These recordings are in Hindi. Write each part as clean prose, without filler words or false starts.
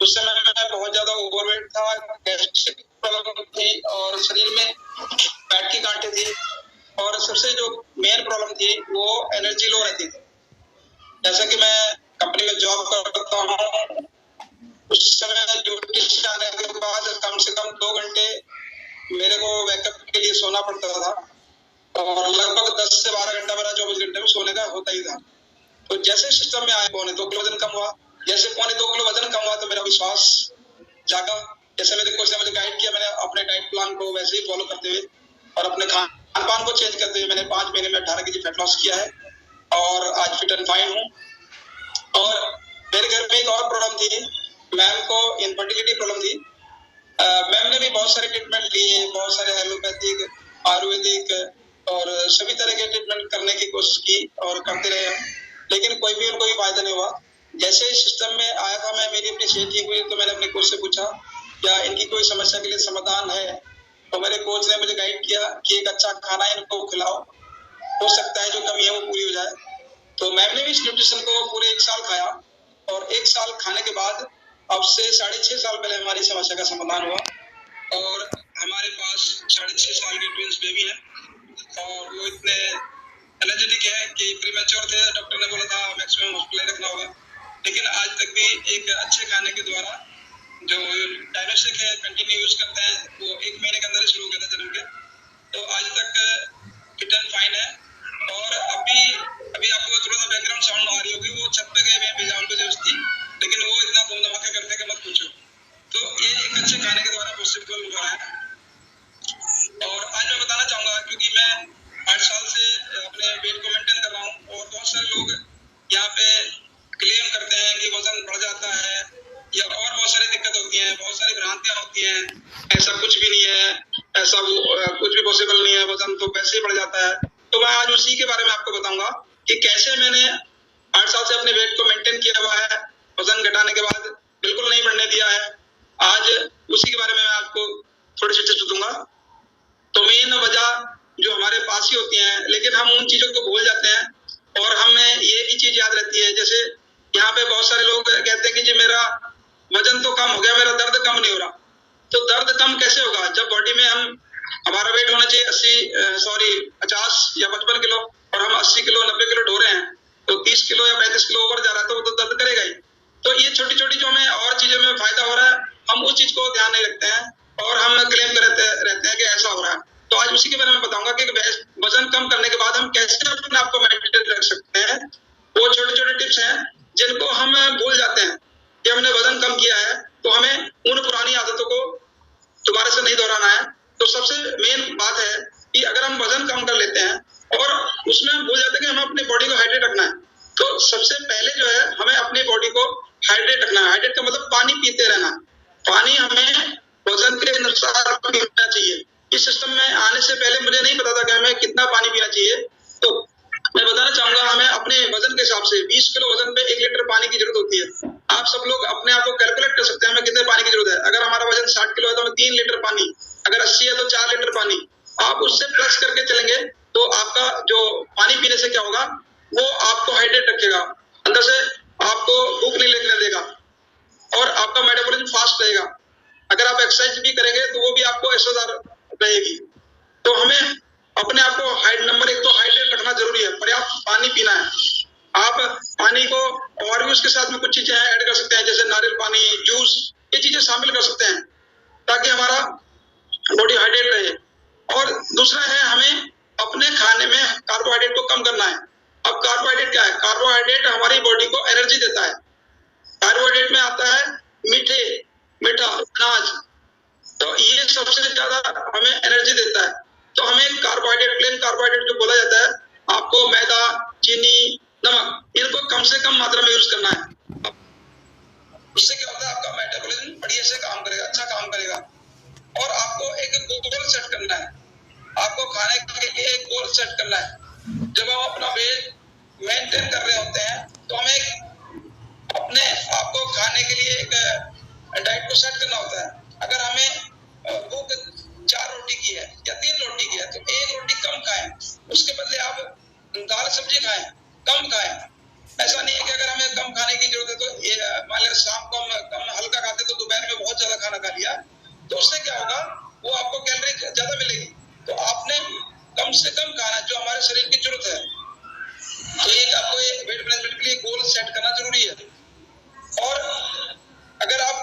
उस समय मैं बहुत ज्यादा ओवरवेट था, गैस्ट्रिक प्रॉब्लम थी और शरीर में फैट की गांठें थी और सबसे जो मेन प्रॉब्लम थी वो एनर्जी लो रहती थी। जैसा कि मैं कंपनी में जॉब करता हूँ, उस समय ड्यूटी से आने के बाद कम से कम 2 घंटे मेरे को बैकअप के लिए सोना पड़ता था और लगभग 10 से 12 घंटा मेरा 24 घंटे में सोने का होता ही था। तो जैसे सिस्टम में आए 1.25 किलो वजन कम हुआ, जैसे 1.25 किलो वजन कम हुआ तो मेरा विश्वास जागा। जैसे मेरे कोच ने मुझे गाइड किया, मैंने अपने डाइट प्लान को वैसे ही फॉलो करते हुए और अपने खान पान को चेंज करते हुए मैंने 5 महीने में 18 kg फैट लॉस किया है और आज फिट एंड फाइन हूँ। और मेरे घर में एक और प्रॉब्लम थी, मैम को इनफर्टिलिटी प्रॉब्लम थी। मैम ने भी बहुत सारे ट्रीटमेंट लिए, बहुत सारे एलोपैथिक, आयुर्वेदिक और सभी तरह के ट्रीटमेंट करने की कोशिश की और करते रहे, लेकिन कोई भी उनको फायदा नहीं हुआ। जैसे ही सिस्टम में आया था मैं, मेरी अपनी सेहत ठीक हुई तो मैंने अपने कोच से पूछा क्या इनकी कोई समस्या के लिए समाधान है। तो मेरे कोच ने मुझे गाइड किया कि एक अच्छा खाना इनको खिलाओ, हो सकता है जो कमी है वो पूरी हो जाए। तो मैम ने भी इस न्यूट्रिशन को पूरे 1 साल खाया और 1 साल खाने के बाद अब से 6.5 साल पहले हमारी समस्या का समाधान हुआ और हमारे पास 6.5 साल के ट्विंस बेबी है और वो इतने एनर्जेटिक है कि प्रीमेच्योर थे, डॉक्टर ने बोला था मैक्सिमम हॉस्पिटल रखना होगा, लेकिन आज तक भी एक अच्छे खाने के द्वारा जो डायनेस्टिक है कंटिन्यू यूज करते हैं, वो 1 महीने के अंदर ही शुरू हो गया था जन्म के, तो आज तक फिट एंड फाइन है। और अभी आपको थोड़ा सा बैकग्राउंड साउंड आ रही होगी, वो छत पे गए हुए बेजान पे दोस्ती, लेकिन वो इतना धूम धमाका करते कि मत पूछो। तो ये एक अच्छे खाने के द्वारा पॉसिबल हुआ है। और आज मैं बताना चाहूंगा क्योंकि मैं 8 साल से अपने वेट को मेंटेन कर रहा हूँ और बहुत सारे लोग यहाँ पे क्लेम करते हैं कि वजन बढ़ जाता है या और बहुत सारी दिक्कत होती है, बहुत सारी भ्रांतियां होती हैं, ऐसा कुछ भी नहीं है, ऐसा कुछ भी पॉसिबल नहीं है, वजन तो वैसे ही बढ़ जाता है। तो मैं आज उसी के बारे में आपको बताऊंगा कि कैसे मैंने 8 साल से अपने वेट को मेंटेन किया हुआ है, वजन घटाने के बाद बिल्कुल नहीं बढ़ने दिया है। आज उसी के बारे में मैं आपको थोड़ी सी टिप्स दूंगा। तो मेन वजह जो हमारे पास ही होती है, लेकिन हम उन चीजों को भूल जाते हैं और हमें ये भी चीज याद रहती है। जैसे यहाँ पे बहुत सारे लोग कहते हैं कि जी मेरा वजन तो कम हो गया, मेरा दर्द कम नहीं हो रहा। तो दर्द कम कैसे होगा जब बॉडी में हमारा वेट होना चाहिए 50 या 55 किलो और हम 80 किलो 90 किलो ढो रहे हैं, तो 30 किलो या 35 किलो ओवर जा रहा है तो वो तो दर्द करेगा ही। तो ये छोटी छोटी जो हमें और चीजों में फायदा हो रहा है, हम उस चीज को ध्यान नहीं रखते हैं और हम क्लेम करते रहते हैं कि ऐसा हो रहा है। तो आज उसी के बारे में बताऊंगा कि वजन कम करने के बाद हम कैसे अपने आप को मेंटेन रख सकते हैं। वो छोटे छोटे टिप्स हैं जिनको हम भूल जाते हैं कि हमने वजन कम किया है, तो हमें उन पुरानी आदतों को दोबारा से नहीं दोहराना है। तो सबसे मेन बात है कि अगर हम वजन कम कर लेते हैं और उसमें हम भूल जाते हैं कि हमें अपनी बॉडी को हाइड्रेट रखना है, तो सबसे पहले जो है हमें अपनी बॉडी को हाइड्रेट रखना है। हाइड्रेट का मतलब पानी पीते रहना। पानी हमें वजन के अनुसार पीना चाहिए। इस सिस्टम में आने से पहले मुझे नहीं पता था कि हमें कितना पानी पीना चाहिए। तो मैं बताना चाहूंगा हमें अपने वजन के हिसाब से 20 किलो वजन पे 1 लीटर पानी की जरूरत होती है। आप सब लोग अपने आप को कैलकुलेट कर सकते हैं हमें कितने पानी की जरूरत है। अगर हमारा वजन 60 किलो है तो हमें 3 लीटर पानी, अगर 80 है तो 4 लीटर पानी। आप उससे प्लस करके चलेंगे तो आपका जो पानी पीने से क्या होगा, वो आपको हाइड्रेट रखेगा, अंदर से आपको भूख नहीं लगने देगा और आपका मेटाबॉलिज्म फास्ट रहेगा। अगर आप एक्सरसाइज भी करेंगे तो वो भी आपको असरदार रहेगी। तो हमें अपने आप को नंबर 1 तो हाइड्रेट रखना जरूरी है, पर्याप्त पानी पीना है। आप पानी को और भी उसके साथ में कुछ चीजें ऐड कर सकते हैं, जैसे नारियल पानी, जूस, ये चीजें शामिल कर सकते हैं ताकि हमारा बॉडी हाइड्रेट रहे। और दूसरा है हमें अपने खाने में कार्बोहाइड्रेट को कम करना है। अब कार्बोहाइड्रेट क्या है? कार्बोहाइड्रेट हमारी बॉडी को एनर्जी देता है। कार्बोहाइड्रेट में आता है मीठा अनाज, तो ये सबसे ज्यादा हमें एनर्जी देता है। तो हमें कार्बोहाइड्रेट, प्लेन कार्बोहाइड्रेट जो बोला जाता है, आपको मैदा, चीनी, नमक, इनको कम से कम मात्रा में यूज करना है। उससे क्या होता है, आपका मेटाबॉलिज्म बढ़िया से काम करेगा, अच्छा काम करेगा। और आपको एक गोल सेट करना है, आपको खाने के लिए एक गोल सेट करना है। जब हम अपना वेट मेंटेन कर रहे होते हैं तो हमें अपने आपको खाने के लिए एक डाइट को सेट करना होता है। अगर हमें भूख 4 रोटी की है या 3 रोटी की है तो 1 रोटी कम खाएं, उसके बदले आप दाल सब्जी खाएं, कम खाएं। ऐसा नहीं है कि अगर हमें कम खाने की जरूरत है तो मान लिया शाम को हम कम हल्का खाते लिया तो उससे क्या होगा, वो आपको कैलोरी ज्यादा मिलेगी। तो आपने कम से कम खाना जो हमारे शरीर की जरूरत है। तो एक आपको एक वेट मैनेजमेंट के लिए गोल सेट करना जरूरी है। और अगर आप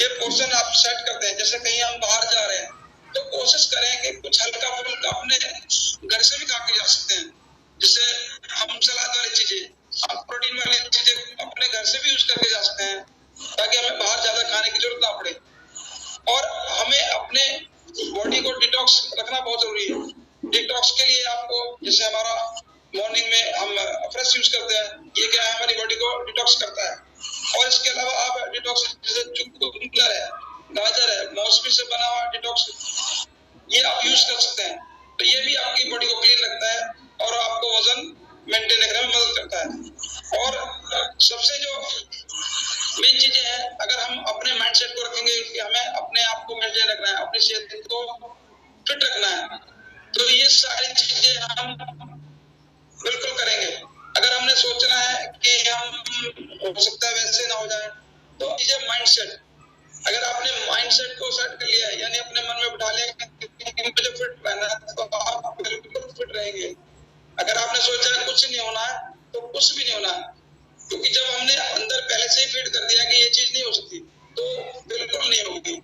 ये पोर्शन आप सेट करते हैं, जैसे कहीं हम बाहर जा रहे हैं तो कोशिश करें कि कुछ हल्का फुल्का अपने घर से भी खा के जा सकते हैं। जैसे हम सलाद वाली चीजें, आप प्रोटीन वाली चीजें अपने घर से भी यूज करके जा सकते हैं, ताकि हमें बाहर ज्यादा खाने की जरूरत ना पड़े। और हमें अपने बॉडी को डिटॉक्स रखना बहुत जरूरी है। डिटॉक्स के लिए आपको, जैसे हमारा मॉर्निंग में हम फ्रेश यूज करते हैं, ये क्या है, हमारी बॉडी को डिटॉक्स करता है। और इसके अलावा आप डिटॉक्स जैसे चुकंदर है, गाजर है, मौसमी से बना हुआ डिटॉक्स, ये आप यूज कर सकते हैं। तो ये भी आपकी बॉडी को क्लीन रखता है और आपको वजन मेंटेन रखने में मदद करता है। और सबसे जो मेन चीजें हैं, अगर हम अपने माइंडसेट को रखेंगे कि हमें अपने आप को मेंटेन रखना है, अपनी सेहत को फिट रखना है, तो ये सारी चीजें हम बिल्कुल करेंगे। अगर हमने सोचना है कि हम हो सकता है वैसे ना हो जाए, तो ये माइंडसेट, अगर आपने माइंडसेट को सेट कर लिया है, यानी अपने मन में बिठा लिया कि मुझे फिट रहना है, तो आप बिल्कुल फिट रहेंगे। अगर आपने सोचा है कुछ नहीं होना है, तो कुछ भी नहीं होना है, क्योंकि जब हमने अंदर पहले से ही फीड कर दिया कि ये चीज नहीं हो सकती, तो बिल्कुल नहीं होगी।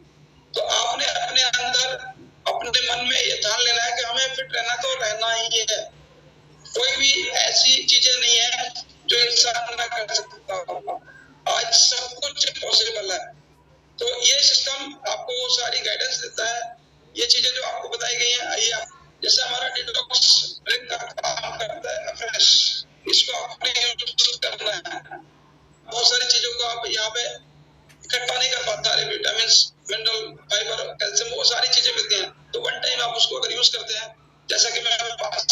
तो आपने अपने अंदर अपने मन में ये ठान लेना है कि हमें फिट रहना तो रहना ही है। कोई भी ऐसी चीजें नहीं है जो इंसान ना कर सकता। आज सब कुछ पॉसिबल है। तो ये सिस्टम आपको वो सारी गाइडेंस देता है। ये चीजें जो आपको बताई गई हैं, आइए जैसे हमारा डिटॉक्स ड्रिंक का काम करता है फ्रेश, इसको आपने यूज करना है। बहुत सारी चीजों को आप यहाँ पे इकट्ठा नहीं कर पाता, सारे विटामिन, मिनरल, फाइबर, कैल्शियम, वो सारी चीजें मिलती हैं। तो वन टाइम आप उसको अगर यूज करते हैं, जैसा कि मैं 8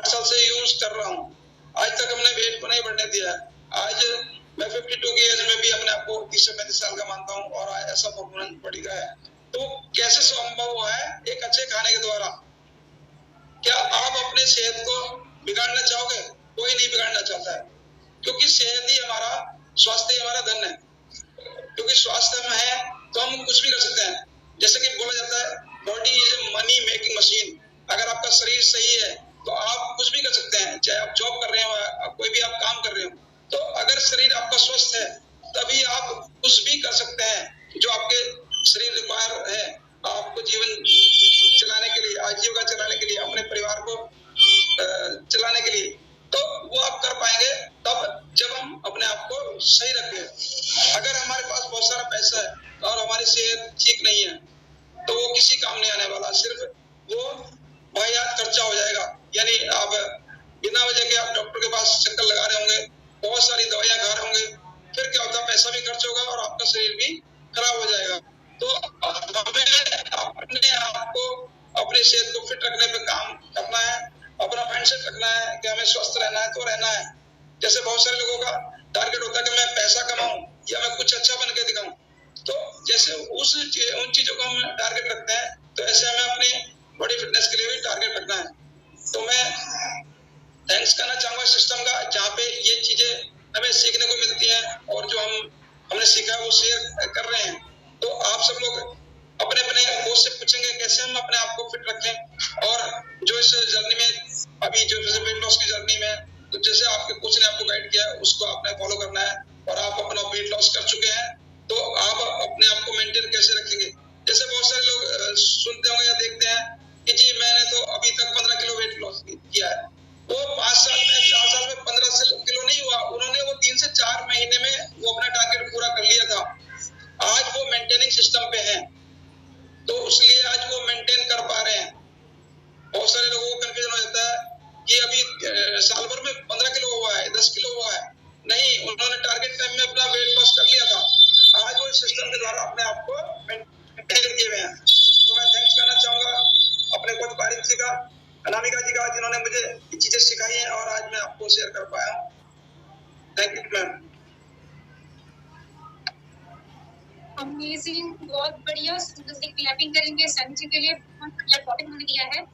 साल से यूज कर रहा हूँ, आज तक हमने वेट को नहीं बढ़ने दिया है। आज मैं 52 की एज में भी अपने आप को 30 से 35 साल का मानता हूँ और ऐसा परफॉर्मेंस बढ़ गया है। तो कैसे संभव हुआ है? एक अच्छे खाने के द्वारा। क्या आप अपने सेहत को बिगाड़ना चाहोगे? कोई नहीं बिगाड़ना चाहता है, क्योंकि सेहत ही हमारा, स्वास्थ्य ही हमारा धन है। क्योंकि स्वास्थ्य में है तो हम कुछ भी कर सकते हैं। जैसे कि बोला जाता है, body is money making machine. अगर आपका शरीर सही है तो आप कुछ भी कर सकते हैं, चाहे आप जॉब कर रहे हो, कोई भी आप काम कर रहे हो। तो अगर शरीर आपका स्वस्थ है, तभी आप कुछ भी कर सकते हैं जो आपके शरीर रिक्वायर है आपको जीवन चलाने के लिए, आजीविका चलाने के लिए, अपने परिवार को चलाने के लिए। तो वो आप कर पाएंगे तब जब हम अपने आप को सही रखें। अगर हमारे पास बहुत सारा पैसा है और हमारी सेहत ठीक नहीं है, तो वो किसी काम नहीं आने वाला, सिर्फ वो वाहियात खर्चा हो जाएगा। यानी आप बिना वजह के आप डॉक्टर के पास चक्कर लगा रहे होंगे, बहुत सारी दवाइयां खा रहे होंगे, फिर क्या होता है, पैसा भी खर्च होगा और आपका शरीर भी खराब हो जाएगा। तो हमें अपने आप को, अपनी सेहत को फिट रखने पे काम करना है, अपना माइंडसेट रखना है कि हमें स्वस्थ रहना है तो रहना है। जैसे बहुत सारे लोगों का टारगेट होता है कि मैं पैसा कमाऊं या मैं कुछ अच्छा बन के दिखाऊं। तो जैसे उन चीजों को हम टारगेट रखते हैं, तो ऐसे हमें अपनी बॉडी फिटनेस के लिए भी टारगेट रखना है। तो मैं थैंक्स करना चाहूंगा सिस्टम का, जहाँ पे ये चीजें हमें सीखने को मिलती हैं और जो हमने सीखा वो शेयर कर रहे हैं। तो आप सब लोग अपने अपने कोच से पूछेंगे कैसे हम अपने आप को फिट रखें। और जो इस जर्नी में अभी जो वेट लॉस की जर्नी में, तो जैसे आपके कोच ने आपको गाइड किया उसको आपने फॉलो करना है और आप अपना वेट लॉस कर चुके हैं, तो आप अपने आप को मेंटेन कैसे रखेंगे। जैसे बहुत सारे लोग सुनते होंगे या देखते हैं कि जी मैंने तो अभी तक 15 किलो वेट लॉस किया है। वो 5 साल में, 4 साल में 15 किलो नहीं हुआ, उन्होंने वो 3 से 4 महीने में वो अपना टारगेट पूरा कर लिया था। आज वो मेंटेनिंग सिस्टम पे है, तो इसलिए आज वो मेंटेन कर पा रहे हैं। बहुत सारे लोगों को कंफ्यूजन हो जाता है कि अभी साल भर में 15 किलो हुआ है, 10 किलो हुआ है। नहीं, उन्होंने टारगेट टाइम में अपना वेट लॉस कर लिया था। आज वो सिस्टम के द्वारा अपने आप को मेंटेन किए हुए हैं। तो मैं थैंक्स करना चाहूंगा अपने कोच पारित जी का, अनामिका जी का, जिन्होंने मुझे ये चीजें सिखाई हैं और आज मैं आपको शेयर कर पाया हूँ। Thank you ma'am. अमेजिंग, बहुत बढ़िया। क्लैपिंग करेंगे सनी जी के लिए, बहुत बढ़िया टॉपिक उन्होंने दिया है।